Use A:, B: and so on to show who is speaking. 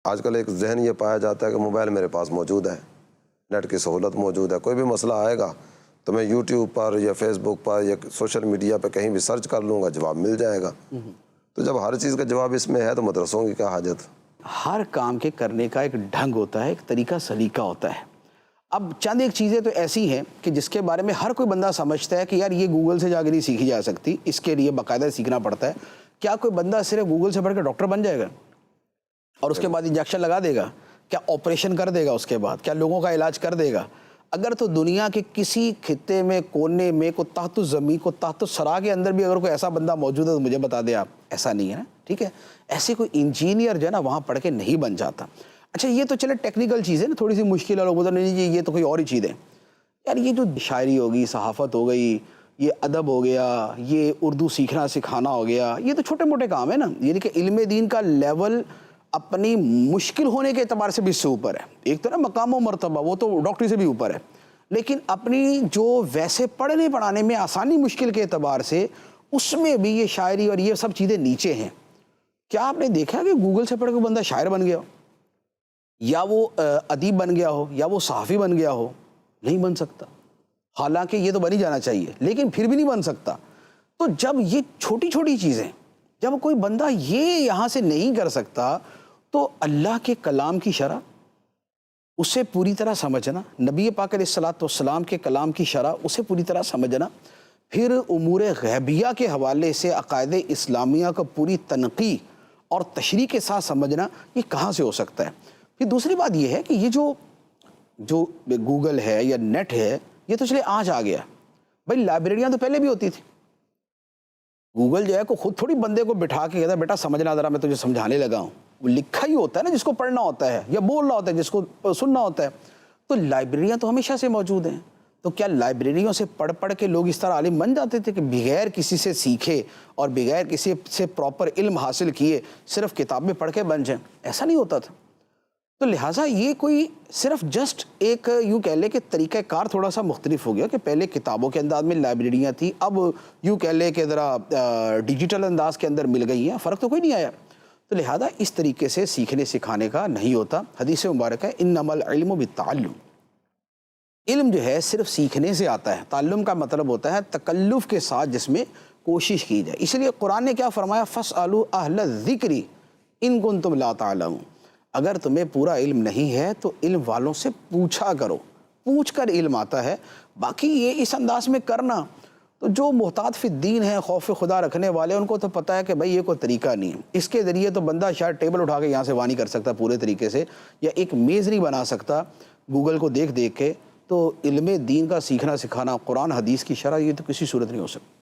A: آج کل ایک ذہن یہ پایا جاتا ہے کہ موبائل میرے پاس موجود ہے، نیٹ کی سہولت موجود ہے، کوئی بھی مسئلہ آئے گا تو میں یوٹیوب پر یا فیس بک پر یا سوشل میڈیا پہ کہیں بھی سرچ کر لوں گا، جواب مل جائے گا۔ تو جب ہر چیز کا جواب اس میں ہے تو مدرسوں کی کیا حاجت؟
B: ہر کام کے کرنے کا ایک ڈھنگ ہوتا ہے، ایک طریقہ سلیقہ ہوتا ہے۔ اب چند ایک چیزیں تو ایسی ہیں کہ جس کے بارے میں ہر کوئی بندہ سمجھتا ہے کہ یار یہ گوگل سے جا کے نہیں سیکھی جا سکتی، اس کے لیے باقاعدہ سیکھنا پڑتا ہے۔ کیا کوئی بندہ صرف گوگل سے پڑھ کے ڈاکٹر بن جائے گا اور اس کے بعد انجیکشن لگا دے گا؟ کیا آپریشن کر دے گا؟ اس کے بعد کیا لوگوں کا علاج کر دے گا؟ اگر تو دنیا کے کسی خطے میں، کونے میں، کو تحت زمین، کو تحت سرا کے اندر بھی اگر کوئی ایسا بندہ موجود ہے تو مجھے بتا دے آپ۔ ایسا نہیں ہے نا، ٹھیک ہے؟ ایسے کوئی انجینئر جو ہے نا وہاں پڑھ کے نہیں بن جاتا۔ اچھا یہ تو چلے ٹیکنیکل چیزیں نا، تھوڑی سی مشکل ہے، لوگ بولتے نہیں جی یہ تو کوئی اور ہی چیز ہے۔ یار یہ جو شاعری ہوگی، صحافت ہو گئی، یہ ادب ہو گیا، یہ اردو سیکھنا سکھانا ہو گیا، یہ تو چھوٹے موٹے کام ہیں نا۔ یعنی کہ علم دین کا لیول اپنی مشکل ہونے کے اعتبار سے بھی اس سے اوپر ہے۔ ایک تو نا مقام و مرتبہ وہ تو ڈاکٹری سے بھی اوپر ہے، لیکن اپنی جو ویسے پڑھنے پڑھانے میں آسانی مشکل کے اعتبار سے اس میں بھی یہ شاعری اور یہ سب چیزیں نیچے ہیں۔ کیا آپ نے دیکھا کہ گوگل سے پڑھ کے بندہ شاعر بن گیا ہو، یا وہ ادیب بن گیا ہو، یا وہ صحافی بن گیا ہو؟ نہیں بن سکتا، حالانکہ یہ تو بن ہی جانا چاہیے، لیکن پھر بھی نہیں بن سکتا۔ تو جب یہ چھوٹی چھوٹی چیزیں، جب کوئی بندہ یہ یہاں سے نہیں کر سکتا تو اللہ کے کلام کی شرح اسے پوری طرح سمجھنا، نبی پاک علیہ الصلوۃ والسلام کے کلام کی شرح اسے پوری طرح سمجھنا، پھر امور غیبیہ کے حوالے سے عقائد اسلامیہ کا پوری تنقیح اور تشریح کے ساتھ سمجھنا، یہ کہاں سے ہو سکتا ہے؟ پھر دوسری بات یہ ہے کہ یہ جو گوگل ہے یا نیٹ ہے، یہ تو چلے آج آ گیا۔ بھائی لائبریریاں تو پہلے بھی ہوتی تھی۔ گوگل جو ہے کو خود تھوڑی بندے کو بٹھا کے کہتا ہے بیٹا سمجھنا ذرا، میں تجھے سمجھانے لگا ہوں۔ وہ لکھا ہی ہوتا ہے نا جس کو پڑھنا ہوتا ہے، یا بولنا ہوتا ہے جس کو سننا ہوتا ہے۔ تو لائبریریاں تو ہمیشہ سے موجود ہیں۔ تو کیا لائبریریوں سے پڑھ پڑھ کے لوگ اس طرح عالم بن جاتے تھے کہ بغیر کسی سے سیکھے اور بغیر کسی سے پراپر علم حاصل کیے صرف کتابیں پڑھ کے بن جائیں؟ ایسا نہیں ہوتا تھا۔ تو لہٰذا یہ کوئی صرف جسٹ ایک یوں کہہ لے کہ طریقہ کار تھوڑا سا مختلف ہو گیا کہ پہلے کتابوں کے انداز میں لائبریریاں تھیں، اب یوں کہہ لے کہ ذرا ڈیجیٹل انداز کے اندر مل گئی ہیں، فرق تو کوئی نہیں آیا۔ تو لہذا اس طریقے سے سیکھنے سکھانے کا نہیں ہوتا۔ حدیث مبارک ہے انما العلم بالتعلم، علم جو ہے صرف سیکھنے سے آتا ہے۔ تعلم کا مطلب ہوتا ہے تکلف کے ساتھ جس میں کوشش کی جائے۔ اس لیے قرآن نے کیا فرمایا؟ فَاسْأَلُوا أَهْلَ الذِّكْرِ إِن كُنتُمْ لَا تَعْلَمُونَ، اگر تمہیں پورا علم نہیں ہے تو علم والوں سے پوچھا کرو، پوچھ کر علم آتا ہے۔ باقی یہ اس انداز میں کرنا تو جو محتاط فی الدین ہیں، خوف خدا رکھنے والے، ان کو تو پتہ ہے کہ بھائی یہ کوئی طریقہ نہیں ہے۔ اس کے ذریعے تو بندہ شاید ٹیبل اٹھا کے یہاں سے وہاں نہیں کر سکتا پورے طریقے سے، یا ایک میز نہیں بنا سکتا گوگل کو دیکھ دیکھ کے۔ تو علم دین کا سیکھنا سکھانا، قرآن حدیث کی شرح، یہ تو کسی صورت نہیں ہو سکتا۔